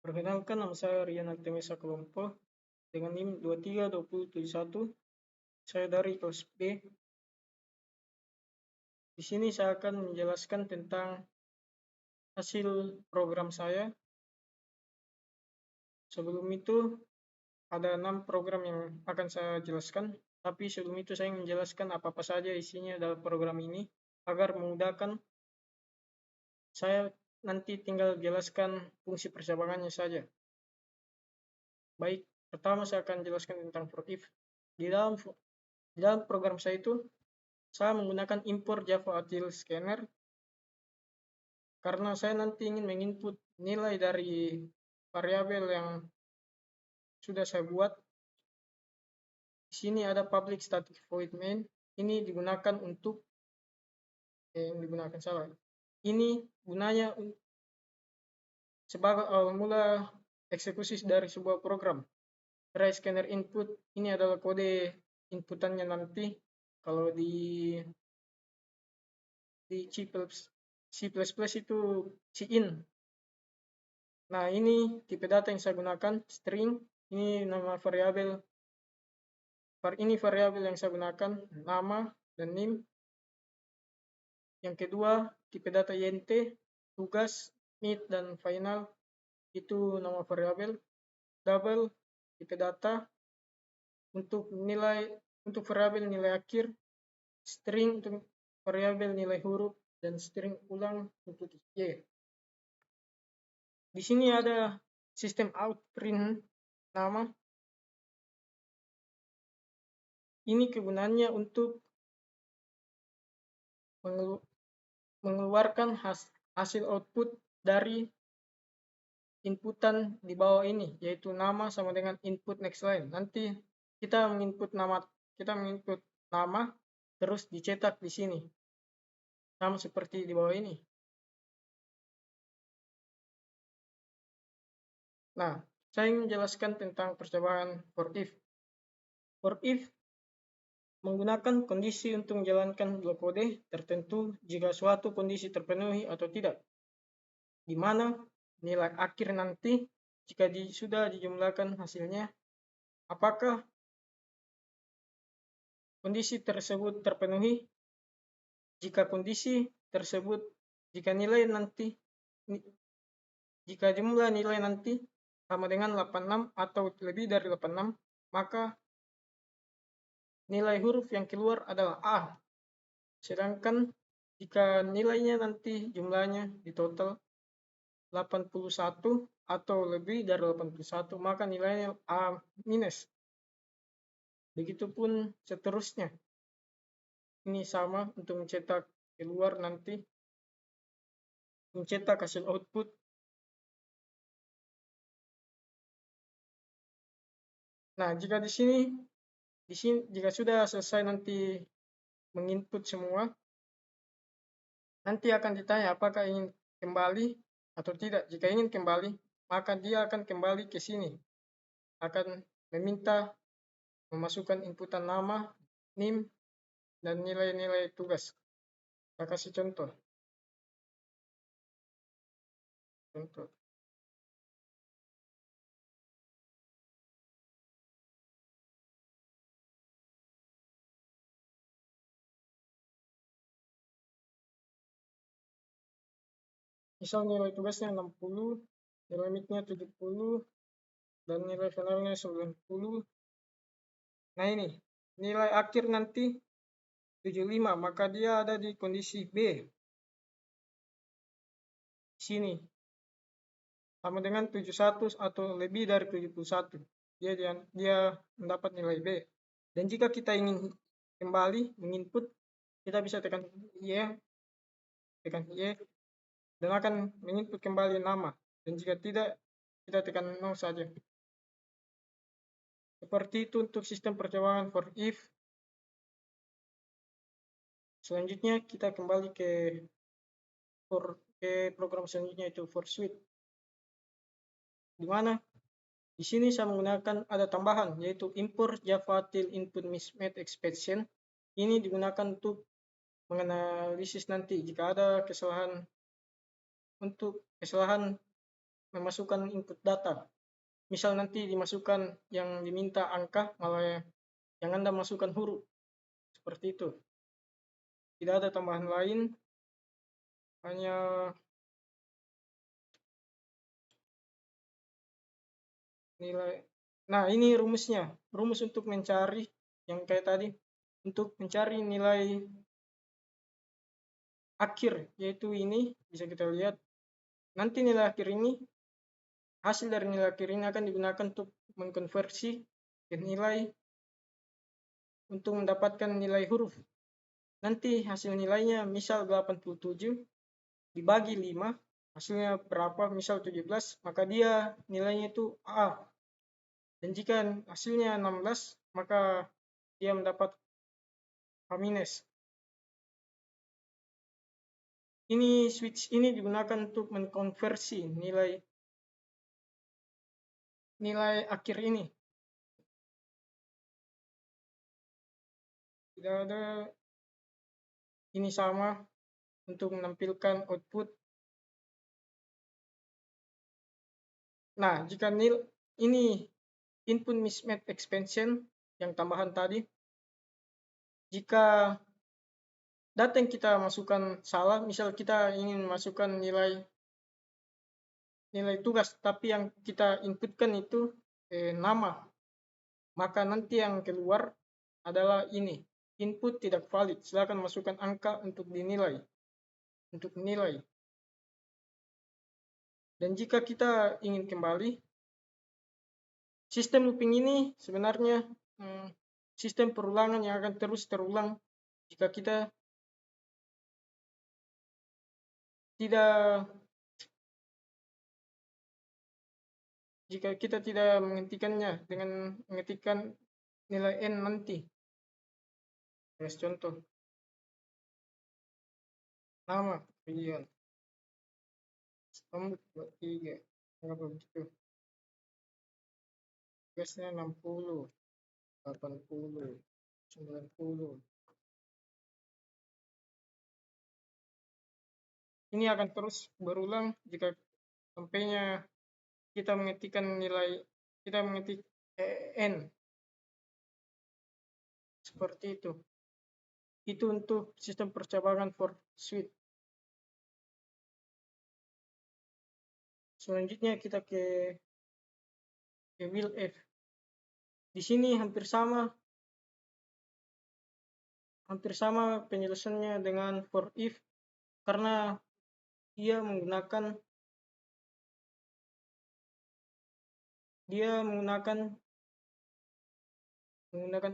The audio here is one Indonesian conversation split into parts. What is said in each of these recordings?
Perkenalkan, nama saya Rian Artemisa Kelompo dengan NIM 232071. Saya dari kelas B. Di sini saya akan menjelaskan tentang hasil program saya. Sebelum itu ada 6 program yang akan saya jelaskan, tapi sebelum itu saya ingin menjelaskan apa-apa saja isinya dalam program ini agar memudahkan. Saya nanti tinggal jelaskan fungsi percabangannya saja. Baik, pertama saya akan jelaskan tentang for if. Di dalam program saya itu, saya menggunakan import Java Util Scanner karena saya nanti ingin menginput nilai dari variabel yang sudah saya buat. Di sini ada public static void main. Ini digunakan untuk Ini gunanya sebagai awal mula eksekusi dari sebuah program. Try scanner input ini adalah kode inputannya nanti. Kalau di C++ itu cin. Nah, ini tipe data yang saya gunakan, string. Ini nama variabel. Ini variabel yang saya gunakan, nama dan NIM. Yang kedua, tipe data int, tugas, mid, dan final. Itu nama variabel. Double, tipe data. Untuk variabel nilai akhir. String untuk variabel nilai huruf. Dan string ulang untuk y. Di sini ada sistem out print nama. Ini kegunaannya untuk mengeluarkan hasil output dari inputan di bawah ini, yaitu nama sama dengan input next line. Nanti kita menginput nama terus dicetak di sini. Sama seperti di bawah ini. Nah, saya ingin menjelaskan tentang percobaan for if. For if menggunakan kondisi untuk menjalankan blok kode tertentu jika suatu kondisi terpenuhi atau tidak, di mana nilai akhir nanti jika sudah dijumlahkan hasilnya, apakah kondisi tersebut terpenuhi. Jika jumlah nilai nanti sama dengan 86 atau lebih dari 86, maka nilai huruf yang keluar adalah A. Sedangkan jika nilainya nanti jumlahnya di total 81 atau lebih dari 81, maka nilainya A minus. Begitupun seterusnya. Ini sama untuk mencetak keluar nanti, mencetak hasil output. Nah, jika di sini jika sudah selesai nanti menginput semua, nanti akan ditanya apakah ingin kembali atau tidak. Jika ingin kembali, maka dia akan kembali ke sini. Akan meminta memasukkan inputan nama, NIM, dan nilai-nilai tugas. Saya kasih contoh. Misal nilai tugasnya 60, nilai midnya 70, dan nilai finalnya 90. Nah, ini nilai akhir nanti 75, maka dia ada di kondisi B. Sini sama dengan 71 atau lebih dari 71. Dia mendapat nilai B. Dan jika kita ingin kembali menginput, kita bisa tekan Y dan akan menginput kembali nama. Dan jika tidak, kita tekan 0 saja. Seperti itu untuk sistem percobaan for if. Selanjutnya kita kembali ke program selanjutnya, itu for switch. Di mana di sini saya menggunakan ada tambahan, yaitu import Java Util input mismatch exception. Ini digunakan untuk menganalisis nanti jika ada kesalahan memasukkan input data. Misal nanti dimasukkan yang diminta angka, malah yang Anda masukkan huruf. Seperti itu. Tidak ada tambahan lain, hanya nilai. Nah, ini rumusnya. Rumus untuk mencari yang kayak tadi. Untuk mencari nilai akhir, yaitu ini, bisa kita lihat. Nanti nilai akhir ini, hasil dari nilai akhir ini akan digunakan untuk mengkonversi ke nilai untuk mendapatkan nilai huruf. Nanti hasil nilainya misal 87 dibagi 5, hasilnya berapa? Misal 17, maka dia nilainya itu A. Dan jika hasilnya 16, maka dia mendapat A-. Ini switch ini digunakan untuk mengkonversi nilai akhir ini. Tidak ada, ini sama untuk menampilkan output. Nah, jika ini input mismatch expansion yang tambahan tadi, jika data yang kita masukkan salah, misal kita ingin masukkan nilai tugas, tapi yang kita inputkan itu nama, maka nanti yang keluar adalah ini, input tidak valid, silakan masukkan angka untuk dinilai, untuk menilai. Dan jika kita ingin kembali, sistem looping ini sebenarnya sistem perulangan yang akan terus terulang jika kita tidak menghentikannya dengan mengetikkan nilai n nanti. Contoh, nama pekerjaan Sambut 23, apa begitu, tugasnya 60, 80, 90. Ini akan terus berulang jika sampainya kita mengetikkan nilai, kita mengetik n. Seperti itu. Itu untuk sistem percabangan for switch. Selanjutnya kita ke will F. Di sini hampir sama penjelasannya dengan for if, karena dia menggunakan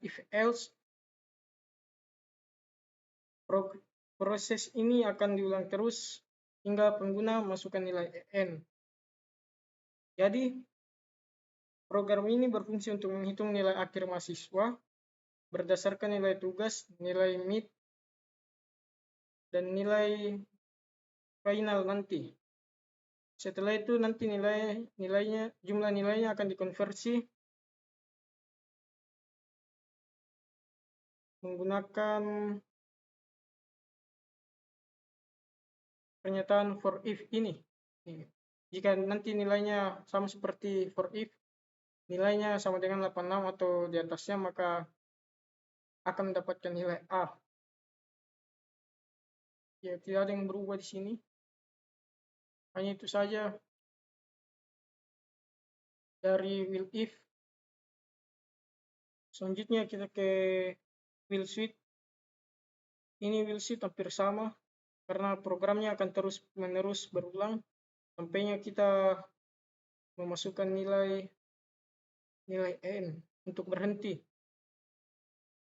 if else. Proses ini akan diulang terus hingga pengguna masukkan nilai n. Jadi program ini berfungsi untuk menghitung nilai akhir mahasiswa berdasarkan nilai tugas, nilai mid, dan nilai final nanti. Setelah itu nanti jumlah nilainya akan dikonversi menggunakan pernyataan for if ini. Jika nanti nilainya sama seperti for if, nilainya sama dengan 86 atau di atasnya, maka akan mendapatkan nilai A. Ya, tidak ada yang berubah di sini. Hanya itu saja dari will if. Selanjutnya kita ke will switch. Ini will switch hampir sama karena programnya akan terus-menerus berulang sampainya kita memasukkan nilai n untuk berhenti.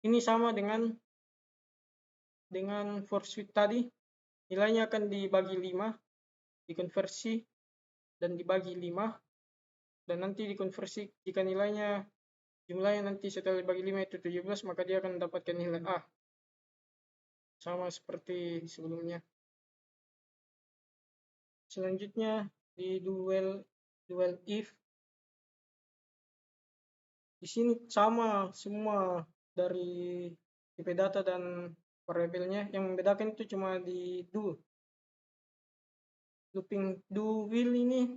Ini sama dengan for switch tadi, nilainya akan dibagi 5, dikonversi dan dibagi 5, dan nanti dikonversi jika jumlahnya nanti setelah dibagi 5 itu 17, maka dia akan mendapatkan nilai A. Sama seperti sebelumnya. Selanjutnya di dual if. Di sini sama semua dari tipe data dan variabelnya. Yang membedakan itu cuma di do. Looping do will ini